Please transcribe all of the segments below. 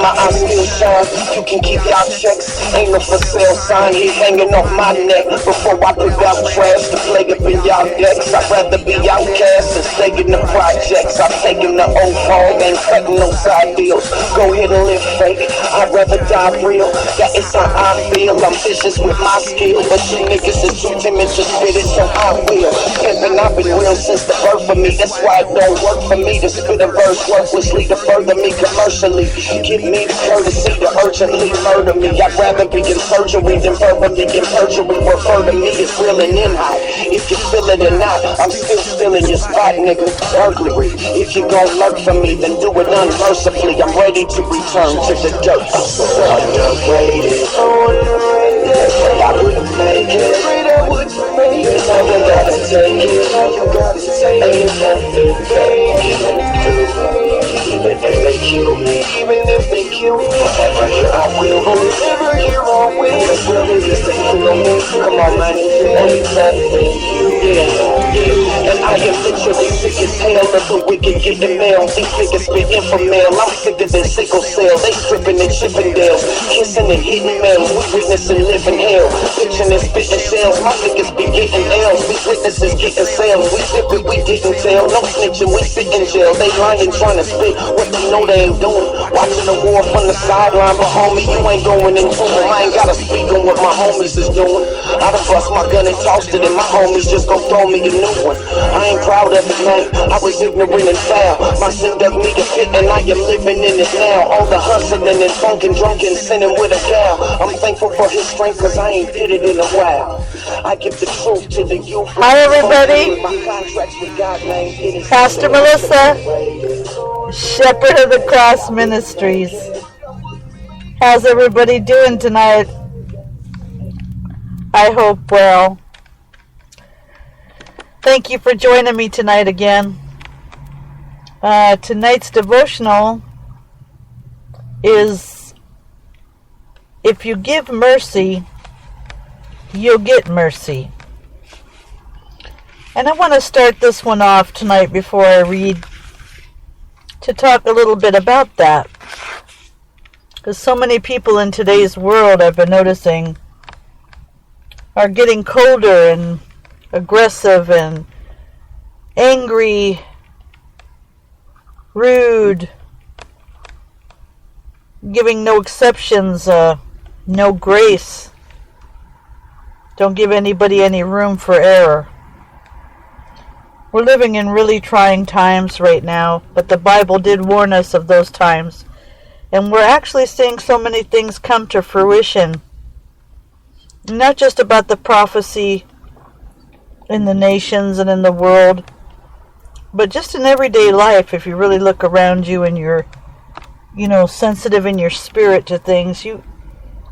my eyes still shine. You can keep your checks, ain't no for sale sign. He's hanging off my neck before I put out trash to play up in y'all decks. I'd rather be outcast and stay in the projects. I'm taking the old hog, ain't cutting no side deals. Go ahead and live fake, I'd rather die real. Yeah, it's how I feel, I'm vicious with my skill, but you niggas is too timid to spit it, so I will. Pimpin', I've been real since the birth of me. That's why it don't work for me to spit a verse worthlessly to further me commercially. Give me the courtesy to urgently murder me. I'd rather be in surgery than verbally in perjury. Refer to me as real and in high. If you feel it or not, I'm still in your spot, nigga. Burglary. If you gon' lurk for me, then do it unmercifully. I'm ready to return to the dirt. Underrated. I wouldn't make it. I wouldn't make it. Now you gotta take it. Now you gotta take it. Ain't nothing fake. Even if they kill me, even if they kill me, forever here I will. Forever here I will. As well as this thing for me. Come on, man. Ain't nothing. Yeah. And I am literally sick as hell of the wicked getting mail. These niggas spitting for mail. I'm sicker than sickle cell. They stripping and chipping dales, kissing and hitting mails. We witnessing living hell, pitching and spitting shells. My niggas be getting L's. These witnesses getting sales. We zip it, we didn't tell. No snitching, we sit in jail. They lying, trying to spit what they know they ain't doing. Watching the war from the sideline, but homie, you ain't going into them. I ain't gotta speak on what my homies is doing. I done bust my gun and tossed it, and my homies just gon' throw me a new one. I ain't proud of it, man. I was ignorant and foul. My sin dug me to fit, and I am living in it now. All the hustling and funkin', drunken, sinning with a gal. I'm thankful for his strength, cause I ain't did it in a while. I give the truth to the youth. Hi, everybody. Pastor Melissa, Shepherd of the Cross Ministries. How's everybody doing tonight? I hope well. Thank you for joining me tonight again. Tonight's devotional is, if you give mercy, you'll get mercy. And I want to start this one off tonight before I read to talk a little bit about that. Because so many people in today's world, I've been noticing, are getting colder and aggressive and angry, rude, giving no exceptions, no grace. Don't give anybody any room for error. We're living in really trying times right now, but the Bible did warn us of those times. And we're actually seeing so many things come to fruition. Not just about the prophecy in the nations and in the world, but just in everyday life. If you really look around you and you're, sensitive in your spirit to things, you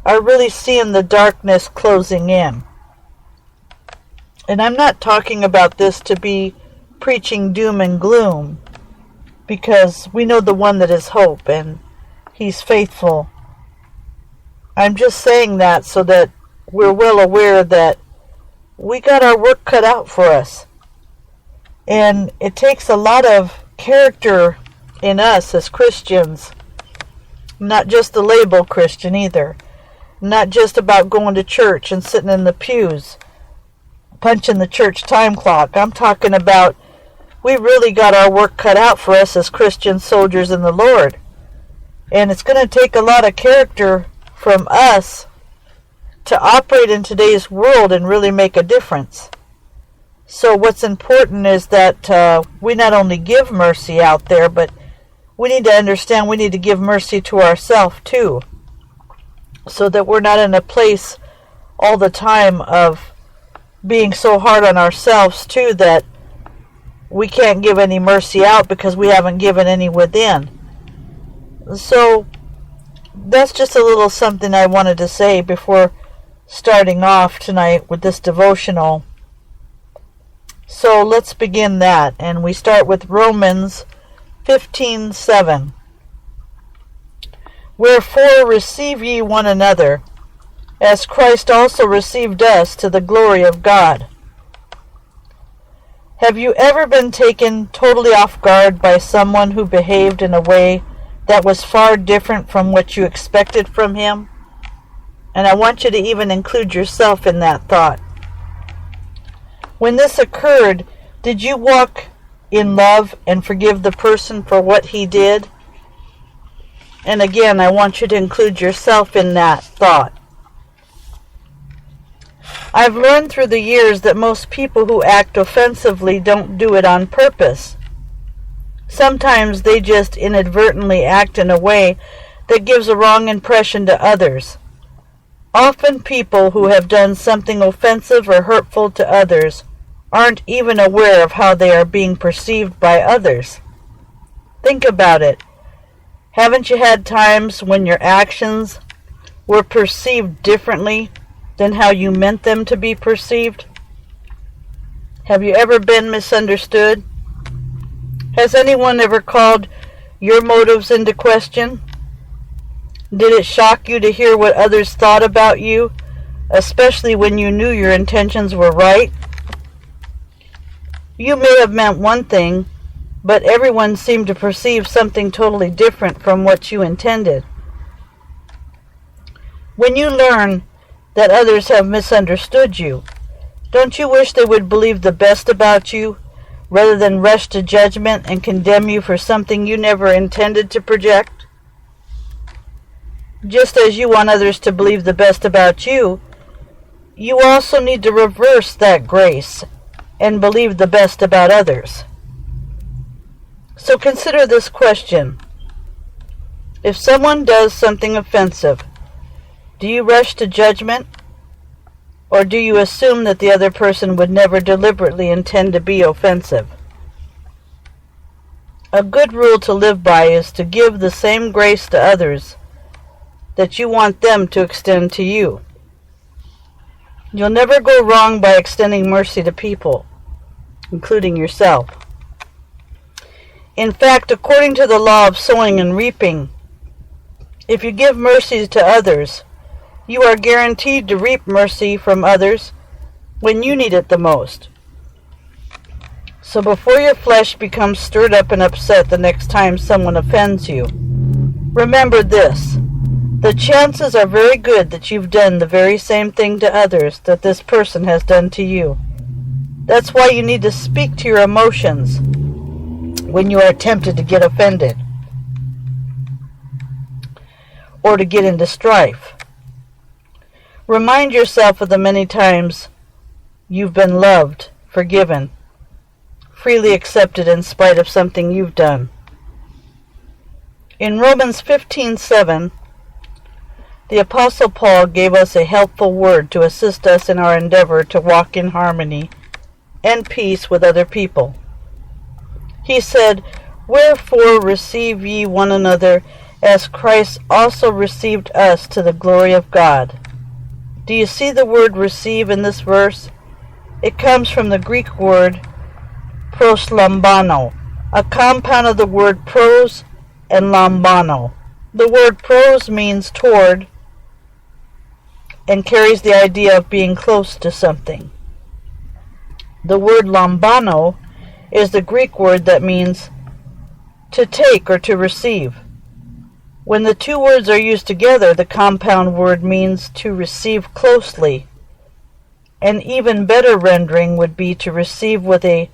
are really seeing the darkness closing in. And I'm not talking about this to be preaching doom and gloom, because we know the one that is hope and he's faithful. I'm just saying that so that we're well aware that we got our work cut out for us. And it takes a lot of character in us as Christians. Not just the label Christian either. Not just about going to church and sitting in the pews, punching the church time clock. I'm talking about we really got our work cut out for us as Christian soldiers in the Lord. And it's going to take a lot of character from us to operate in today's world and really make a difference. So what's important is that we not only give mercy out there, but we need to understand we need to give mercy to ourselves too, so that we're not in a place all the time of being so hard on ourselves too that we can't give any mercy out because we haven't given any within. So that's just a little something I wanted to say before starting off tonight with this devotional. So let's begin that, and we start with Romans 15:7. Wherefore receive ye one another, as Christ also received us to the glory of God. Have you ever been taken totally off guard by someone who behaved in a way that was far different from what you expected from him? And I want you to even include yourself in that thought. When this occurred, did you walk in love and forgive the person for what he did? And again, I want you to include yourself in that thought. I've learned through the years that most people who act offensively don't do it on purpose. Sometimes they just inadvertently act in a way that gives a wrong impression to others. Often people who have done something offensive or hurtful to others aren't even aware of how they are being perceived by others. Think about it. Haven't you had times when your actions were perceived differently than how you meant them to be perceived? Have you ever been misunderstood? Has anyone ever called your motives into question? Did it shock you to hear what others thought about you, especially when you knew your intentions were right? You may have meant one thing, but everyone seemed to perceive something totally different from what you intended. When you learn that others have misunderstood you, don't you wish they would believe the best about you, rather than rush to judgment and condemn you for something you never intended to project? Just as you want others to believe the best about you, you also need to reverse that grace and believe the best about others. So consider this question. If someone does something offensive, do you rush to judgment, or do you assume that the other person would never deliberately intend to be offensive? A good rule to live by is to give the same grace to others that you want them to extend to you. You'll never go wrong by extending mercy to people, including yourself. In fact, according to the law of sowing and reaping, if you give mercy to others, you are guaranteed to reap mercy from others when you need it the most. So before your flesh becomes stirred up and upset the next time someone offends you, remember this. The chances are very good that you've done the very same thing to others that this person has done to you. That's why you need to speak to your emotions when you are tempted to get offended or to get into strife. Remind yourself of the many times you've been loved, forgiven, freely accepted in spite of something you've done. In Romans 15:7, the Apostle Paul gave us a helpful word to assist us in our endeavor to walk in harmony and peace with other people. He said, "Wherefore receive ye one another, as Christ also received us to the glory of God." Do you see the word receive in this verse? It comes from the Greek word proslambano, a compound of the word pros and lambano. The word pros means toward and carries the idea of being close to something. The word lambano is the Greek word that means to take or to receive. When the two words are used together, the compound word means to receive closely. An even better rendering would be to receive with a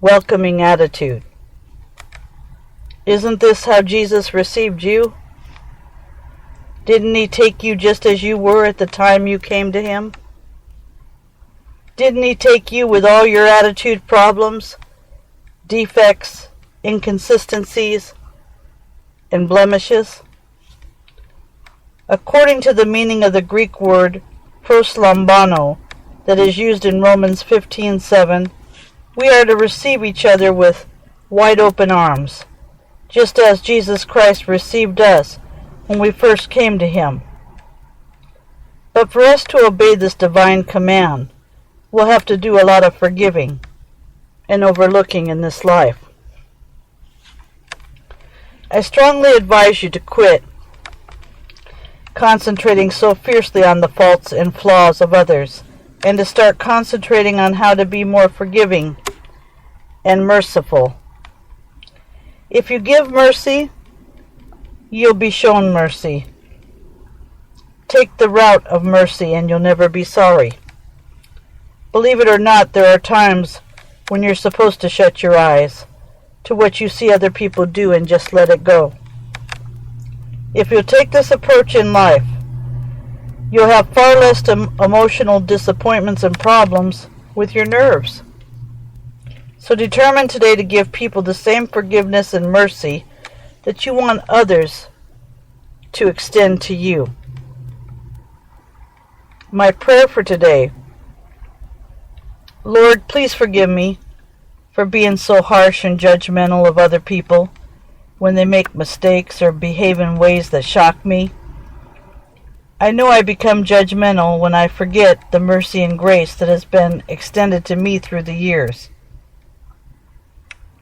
welcoming attitude. Isn't this how Jesus received you? Didn't he take you just as you were at the time you came to him? Didn't he take you with all your attitude problems, defects, inconsistencies, and blemishes? According to the meaning of the Greek word proslambano that is used in Romans 15:7, we are to receive each other with wide open arms, just as Jesus Christ received us when we first came to him. But for us to obey this divine command, we'll have to do a lot of forgiving and overlooking in this life. I strongly advise you to quit concentrating so fiercely on the faults and flaws of others, and to start concentrating on how to be more forgiving and merciful. If you give mercy, you'll be shown mercy. Take the route of mercy and you'll never be sorry. Believe it or not, there are times when you're supposed to shut your eyes to what you see other people do and just let it go. If you'll take this approach in life, you'll have far less emotional disappointments and problems with your nerves. So determine today to give people the same forgiveness and mercy that you want others to extend to you. My prayer for today: Lord, please forgive me for being so harsh and judgmental of other people when they make mistakes or behave in ways that shock me. I know I become judgmental when I forget the mercy and grace that has been extended to me through the years.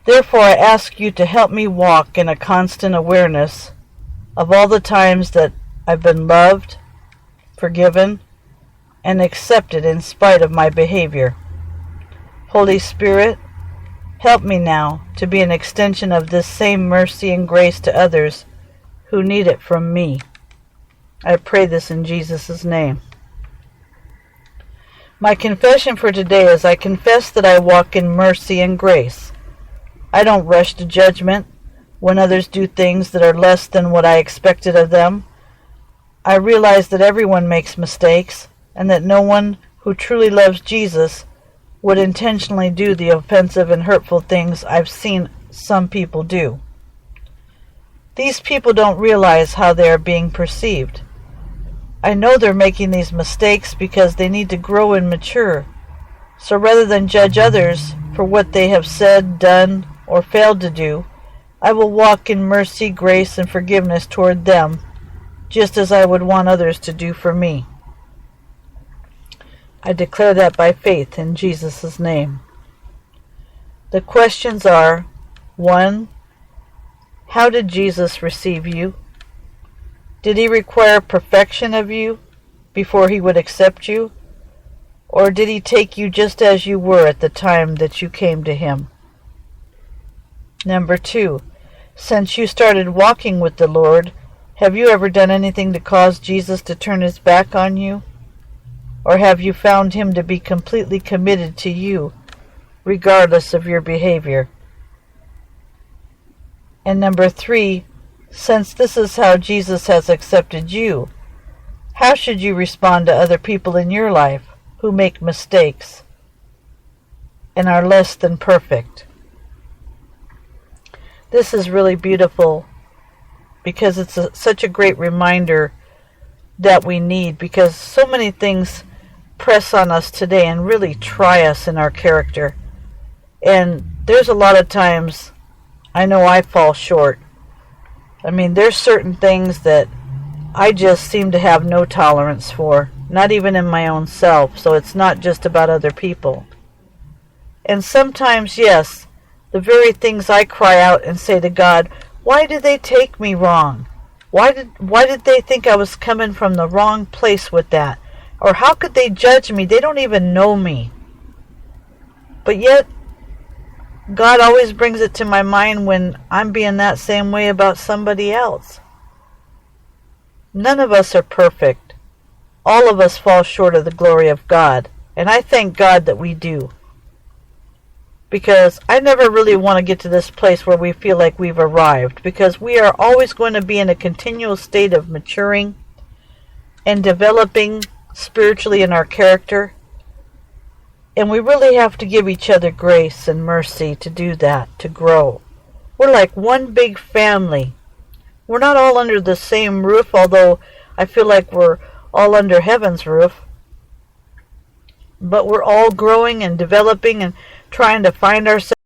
Therefore, I ask you to help me walk in a constant awareness of all the times that I've been loved, forgiven, and accepted in spite of my behavior. Holy Spirit, help me now to be an extension of this same mercy and grace to others who need it from me. I pray this in Jesus' name. My confession for today is I confess that I walk in mercy and grace. I don't rush to judgment when others do things that are less than what I expected of them. I realize that everyone makes mistakes and that no one who truly loves Jesus would intentionally do the offensive and hurtful things I've seen some people do. These people don't realize how they are being perceived. I know they're making these mistakes because they need to grow and mature. So rather than judge others for what they have said, done, or failed to do, I will walk in mercy, grace, and forgiveness toward them, just as I would want others to do for me. I declare that by faith in Jesus' name. The questions are: 1. How did Jesus receive you? Did he require perfection of you before he would accept you? Or did he take you just as you were at the time that you came to him? Number 2. Since you started walking with the Lord, have you ever done anything to cause Jesus to turn his back on you? Or have you found him to be completely committed to you, regardless of your behavior? And number 3, since this is how Jesus has accepted you, how should you respond to other people in your life who make mistakes and are less than perfect? This is really beautiful because it's such a great reminder that we need, because so many things press on us today and really try us in our character. And there's a lot of times I know I fall short. I mean, there's certain things that I just seem to have no tolerance for, not even in my own self, so it's not just about other people. And sometimes, yes, the very things I cry out and say to God, why did they take me wrong? Why did they think I was coming from the wrong place with that? Or how could they judge me? They don't even know me. But yet, God always brings it to my mind when I'm being that same way about somebody else. None of us are perfect. All of us fall short of the glory of God. And I thank God that we do. Because I never really want to get to this place where we feel like we've arrived. Because we are always going to be in a continual state of maturing and developing spiritually in our character. And we really have to give each other grace and mercy to do that, to grow. We're like one big family. We're not all under the same roof, although I feel like we're all under heaven's roof. But we're all growing and developing and trying to find ourselves